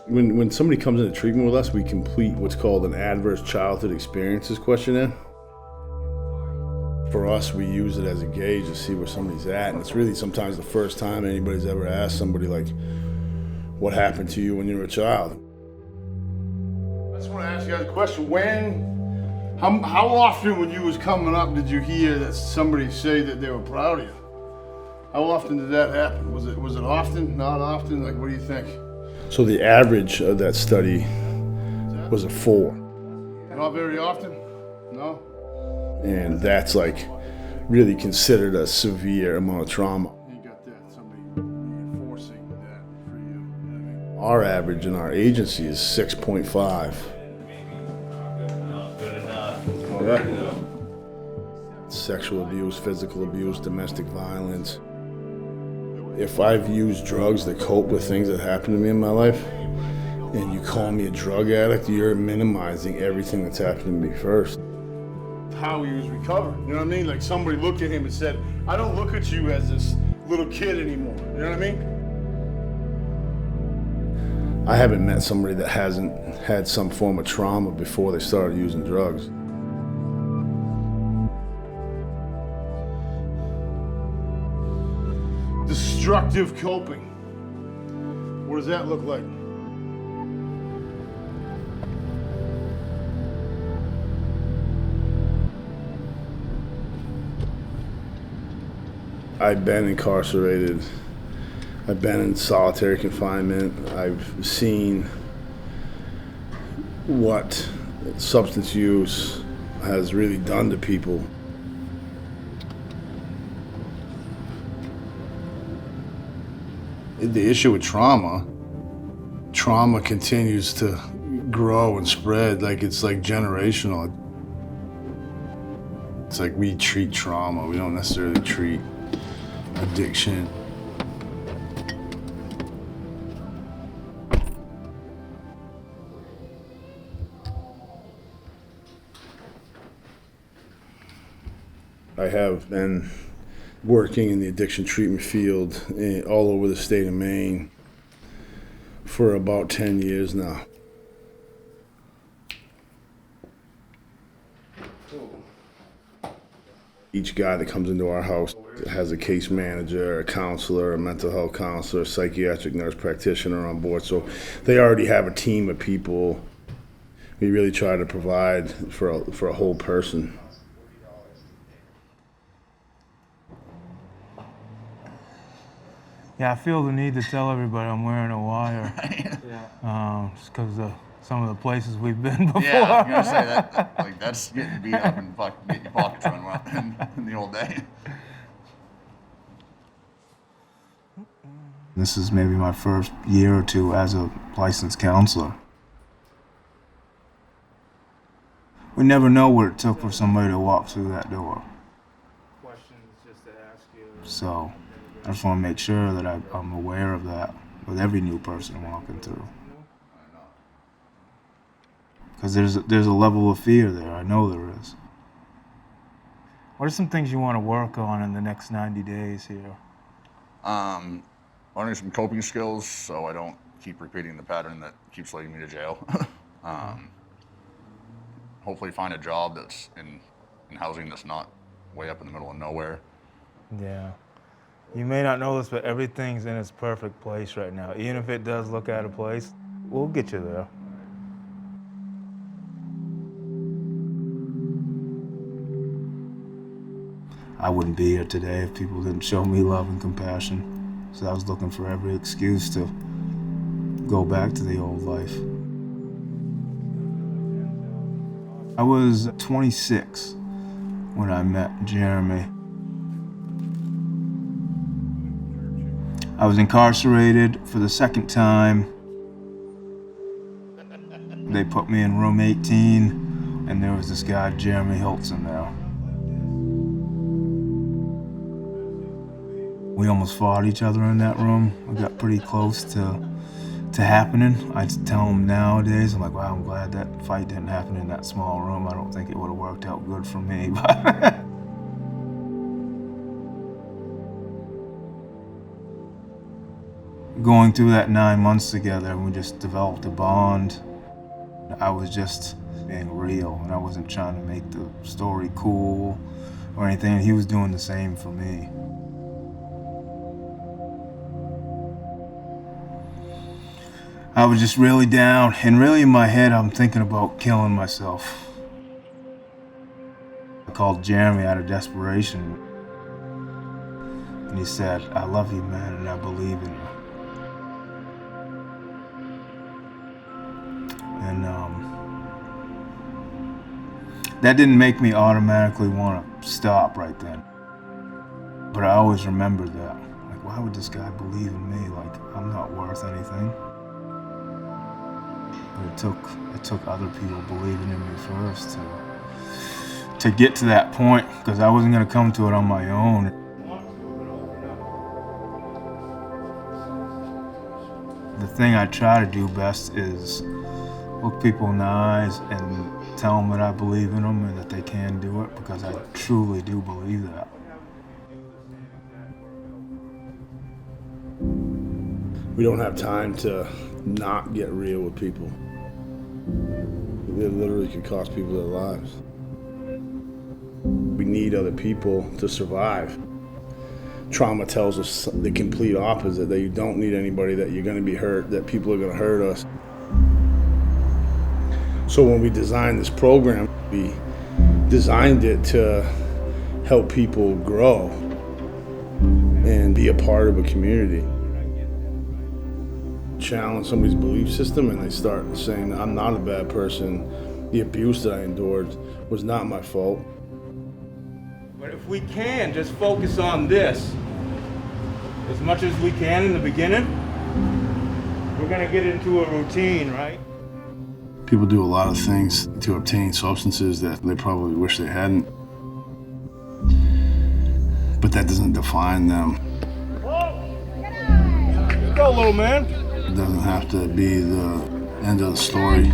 When somebody comes into treatment with us, we complete what's called an adverse childhood experiences questionnaire. For us, we use it as a gauge to see where somebody's at, and it's really sometimes the first time anybody's ever asked somebody, like, what happened to you when you were a child? I just want to ask you guys a question. How often when you was coming up did you hear that somebody say that they were proud of you? How often did that happen? Was it often, not often? Like, what do you think? So the average of that study was a 4. Not very often? No? And that's like really considered a severe amount of trauma. You got that, somebody reinforcing that for you. You know what I mean? Our average in our agency is 6.5. Yeah. Sexual abuse, physical abuse, domestic violence. If I've used drugs to cope with things that happened to me in my life, and you call me a drug addict, you're minimizing everything that's happened to me first. How he was recovering, you know what I mean? Like somebody looked at him and said, I don't look at you as this little kid anymore, you know what I mean? I haven't met somebody that hasn't had some form of trauma before they started using drugs. Destructive coping. What does that look like? I've been incarcerated. I've been in solitary confinement. I've seen what substance use has really done to people. The issue with trauma continues to grow and spread, like it's like generational. It's like we treat trauma, we don't necessarily treat addiction. I have been working in the addiction treatment field all over the state of Maine for about 10 years now. Each guy that comes into our house has a case manager, a counselor, a mental health counselor, a psychiatric nurse practitioner on board, so they already have a team of people. We really try to provide for a whole person. Yeah, I feel the need to tell everybody I'm wearing a wire. Just because of some of the places we've been before. Yeah, I was gonna say that. Like that's getting beat up and getting your pockets run around in the old day. This is maybe my first year or two as a licensed counselor. We never know what it took for somebody to walk through that door. Questions just to ask you. So I just want to make sure that I'm aware of that with every new person walking through. Because there's a level of fear there. I know there is. What are some things you want to work on in the next 90 days here? Learning some coping skills so I don't keep repeating the pattern that keeps leading me to jail. Hopefully find a job that's in housing that's not way up in the middle of nowhere. Yeah. You may not know this, but everything's in its perfect place right now. Even if it does look out of place, we'll get you there. I wouldn't be here today if people didn't show me love and compassion. So I was looking for every excuse to go back to the old life. I was 26 when I met Jeremy. I was incarcerated for the second time. They put me in room 18, and there was this guy, Jeremy Hilton, there. We almost fought each other in that room. We got pretty close to happening. I tell him nowadays, I'm like, wow, I'm glad that fight didn't happen in that small room. I don't think it would have worked out good for me. But going through that 9 months together, and we just developed a bond. I was just being real, and I wasn't trying to make the story cool or anything. He was doing the same for me. I was just really down, and really in my head I'm thinking about killing myself. I called Jeremy out of desperation, and he said, "I love you, man, and I believe in you." And that didn't make me automatically want to stop right then. But I always remembered that. Like, why would this guy believe in me? Like, I'm not worth anything. But it took other people believing in me first to get to that point, because I wasn't gonna come to it on my own. The thing I try to do best is look people in the eyes and tell them that I believe in them and that they can do it, because I truly do believe that. We don't have time to not get real with people. It literally could cost people their lives. We need other people to survive. Trauma tells us the complete opposite, that you don't need anybody, that you're going to be hurt, that people are going to hurt us. So when we designed this program, we designed it to help people grow and be a part of a community. Challenge somebody's belief system and they start saying, I'm not a bad person. The abuse that I endured was not my fault. But if we can just focus on this as much as we can in the beginning, we're gonna get into a routine, right? People do a lot of things to obtain substances that they probably wish they hadn't. But that doesn't define them. Let's go, little man. It doesn't have to be the end of the story.